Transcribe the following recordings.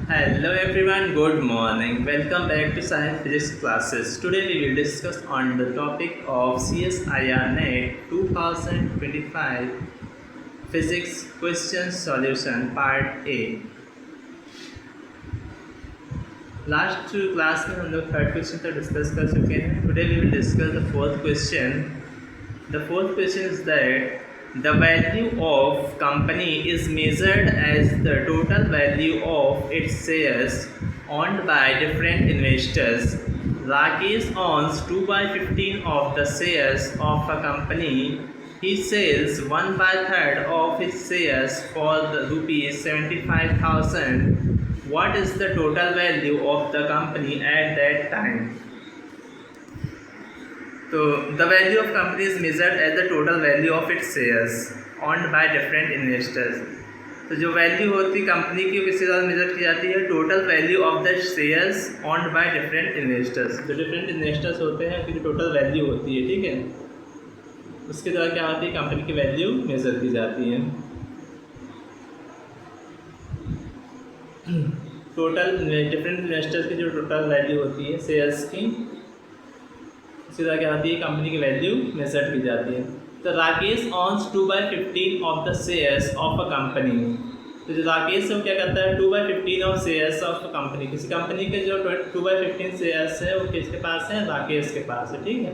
Hello everyone, good morning. Welcome back to Science Physics classes. Today we will discuss on the topic of CSIR NET 2025 Physics Question Solution Part A. Last class में हम लोग third question तक discuss कर चुके हैं. Today we will discuss the fourth question. The fourth question is that the value of company is measured as the total value of its shares owned by different investors. Rakesh owns 2/15 of the shares of a company. He sells 1/3 of his shares for the rupees 75,000. What is the total value of the company at that time? तो the value of company is measured as the total value of its shares owned by different investors. तो जो value होती है company की किसके द्वारा major की जाती है? Total value of the shares owned by different investors. जो डिफरेंट इन्वेस्टर्स होते हैं उनकी टोटल वैल्यू होती है, ठीक है, उसके द्वारा क्या होती है? कंपनी की वैल्यू मेजर की जाती है. टोटल डिफरेंट इन्वेस्टर्स की जो टोटल वैल्यू होती है शेयर्स की, सीधा क्या होती है? कंपनी की वैल्यू मेजर की जाती है. तो Rakesh owns 2/15 of the shares of a company. तो जो राकेश है वो क्या करता है? 2/15 of shares of a company. किसी कंपनी के जो 2/15 शेयर्स है वो किसके पास है? राकेश के पास है, ठीक है.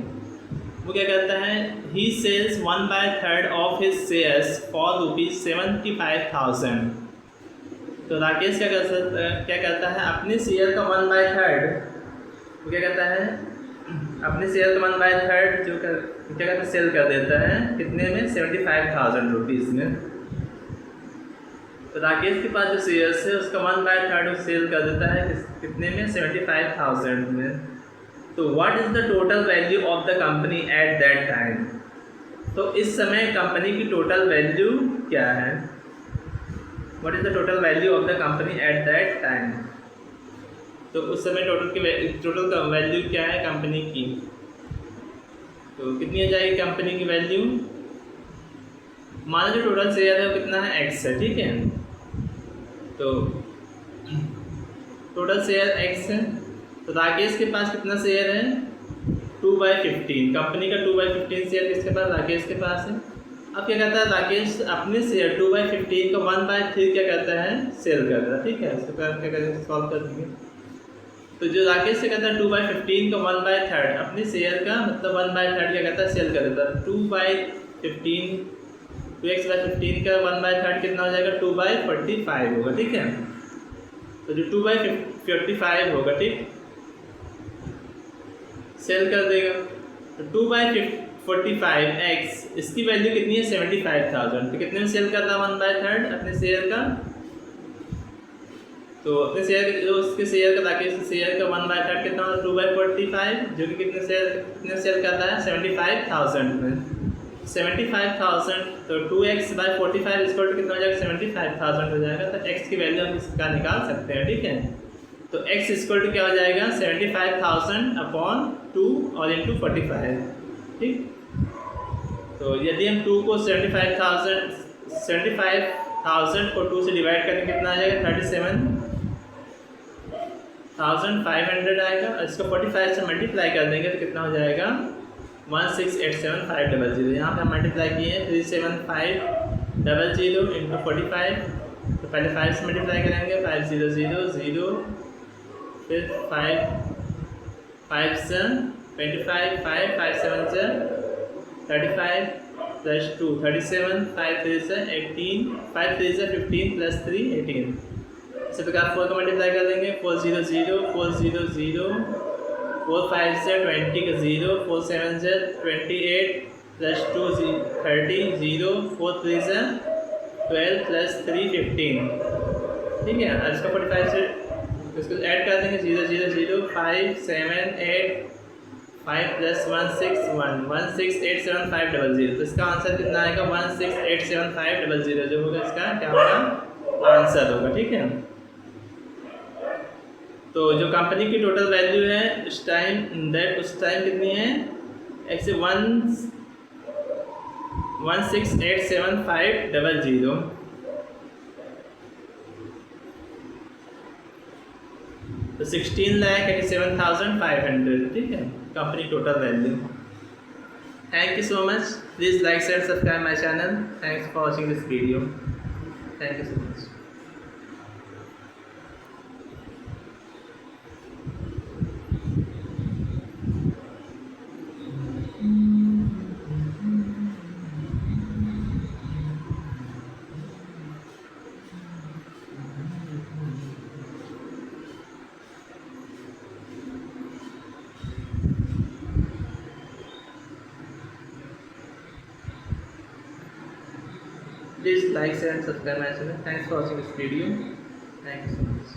वो क्या करता है? He sells 1/3 of his shares for rupees 75,000. तो राकेश क्या करता है? अपने शेयर का 1/3 वो क्या करता है? अपने शेयर का 1/3 जो क्या करता है? सेल कर देता है. कितने में? 75,000 रुपीज़ में. तो राकेश के पास जो शेयर्स है उसका 1/3 सेल कर देता है कितने में? 75,000 में. तो what is the total value of the company at that time? तो इस समय कंपनी की टोटल वैल्यू क्या है? What is the total value of the company at that time? तो उस समय टोटल का वैल्यू क्या है कंपनी की? तो कितनी आ जाएगी कंपनी की वैल्यू? मान लो जो टोटल शेयर है वो कितना है? x है, ठीक है. तो टोटल शेयर x है. तो राकेश के पास कितना शेयर है? 2/15. कंपनी का 2/15 शेयर किसके पास? राकेश के पास है. अब क्या करता है राकेश? अपने शेयर 2/15 का 1/3 क्या करता है? सेल करता है, ठीक है. इसके बाद क्या करेंगे? सॉल्व कर देंगे. तो जो राकेश से कहता है 2/15 का 1/3 अपने शेयर का मतलब 1/3 क्या कहता है? सेल कर देता है. 2/15 2x/15 का 1/3 कितना हो जाएगा? 2/45 होगा, ठीक है. तो जो 2/45 होगा, ठीक, सेल कर देगा. तो 2/45x इसकी वैल्यू कितनी है? 75,000. तो कितने में सेल कर रहा है 1/3 अपने शेयर का? तो अपने शेयर जो उसके शेयर का राकेश के शेयर का 1/3 कितना होता है? 2/45 जो कि कितने सेल करता है? 75,000 में. 75,000 तो 2x/45 इसको कितना हो जाएगा? 75,000 हो जाएगा. तो x की वैल्यू हम इसका निकाल सकते हैं, ठीक है. तो x इक्वल टू क्या हो जाएगा? 75,000 अपॉन 2 और इंटू 45, ठीक. तो यदि हम 2 को 75,000 को 2 से डिवाइड करें कितना आ जाएगा? 37,500 आएगा. और इसको 45 से मल्टीप्लाई कर देंगे तो कितना हो जाएगा? 1687500. यहाँ पे हम मल्टीप्लाई किए हैं 37500 इंटू 45. तो पहले 5 से मल्टीप्लाई करेंगे 5000 फिर 5 से 25 5 7 से 35 प्लस 2 37 5 3 से 18 5 3 से 15 प्लस 3 18. इसी प्रकार 4 का मल्टीप्लाई कर देंगे 400 400 4 5 से 20 का 0 4 7 से 28 प्लस 2 30 0 4 3 से 12 प्लस 3 15, ठीक है. आज इसका 45 से इसको ऐड कर देंगे 0 0 0 5 7 8 5 प्लस 1 6 1 1687500. तो इसका आंसर कितना आएगा? 1687500 जो होगा इसका क्या होगा? आंसर होगा, ठीक है. तो जो कंपनी की टोटल वैल्यू है उस टाइम कितनी है? x 1687500. तो 16,87,500, ठीक है, company total value. Thank you so much, please like share subscribe my channel. Thanks for watching this video, thank you so much. Please like, share and subscribe my channel. Thanks for watching this video. Thank you so much.